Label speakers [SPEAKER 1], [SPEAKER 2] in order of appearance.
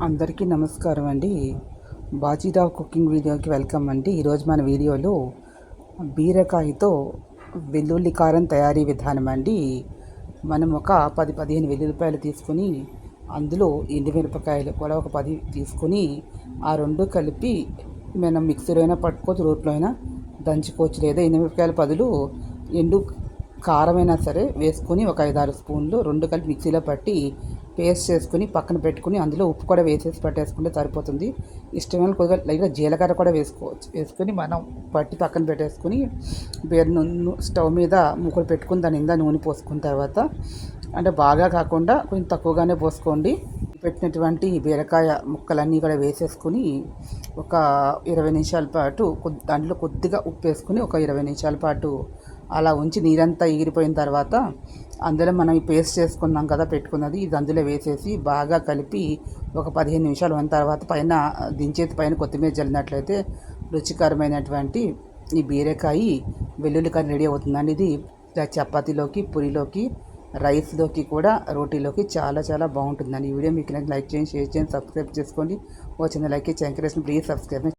[SPEAKER 1] అందరికీ నమస్కారం అండి. బాజీరావ్ కుకింగ్ వీడియోకి వెల్కమ్ అండి. ఈరోజు మన వీడియోలో బీరకాయతో వెల్లుల్లి కారం తయారీ విధానం అండి. మనం ఒక 10-15 వెల్లుల్లిపాయలు తీసుకుని అందులో ఎండుమిరపకాయలు కూడా ఒక 10 తీసుకుని ఆ రెండు కలిపి మనం మిక్సీలో అయినా పట్టుకోవచ్చు, రోట్లో అయినా దంచుకోవచ్చు. లేదా ఎండుమిరపకాయల బదులు ఎండు కారమైనా సరే వేసుకొని ఒక 5-6 స్పూన్లు రెండు కలిపి మిక్సీలో పట్టి పేస్ట్ చేసుకుని పక్కన పెట్టుకుని అందులో ఉప్పు కూడా వేసేసి పట్టేసుకుంటే సరిపోతుంది. ఇష్టమైన కొద్దిగా లైట్గా జీలకర్ర కూడా వేసుకోవచ్చు. వేసుకొని మనం పట్టి పక్కన పెట్టేసుకుని స్టవ్ మీద మూకుడు పెట్టుకుని దాని నిండా నూనె పోసుకున్న తర్వాత, అంటే బాగా కాకుండా కొంచెం తక్కువగానే పోసుకోండి. పెట్టినటువంటి బీరకాయ ముక్కలన్నీ కూడా వేసేసుకుని ఒక 20 నిమిషాల పాటు దాంట్లో కొద్దిగా ఉప్పు వేసుకుని ఒక 20 నిమిషాల పాటు అలా ఉంచి నీరంతా ఎగిరిపోయిన తర్వాత అందులో మనం ఈ పేస్ట్ చేసుకున్నాం కదా పెట్టుకున్నది, ఇది అందులో వేసేసి బాగా కలిపి ఒక 15 నిమిషాలు ఉన్న తర్వాత పైన దించేది పైన కొత్తిమీర జల్లినట్లయితే రుచికరమైనటువంటి ఈ బీరకాయ వెల్లుల్లి కర్రీ రెడీ అవుతుందండి. ఇది చపాతీలోకి, పూరీలోకి, రైస్లోకి కూడా, రోటీలోకి చాలా చాలా బాగుంటుందండి. ఈ వీడియో మీకు లైక్ చేయండి, షేర్ చేయండి, సబ్స్క్రైబ్ చేసుకోండి. ఓ చిన్న లైక్ ఇచ్చి ఎంకరేజ్, ప్లీజ్ సబ్స్క్రైబ్.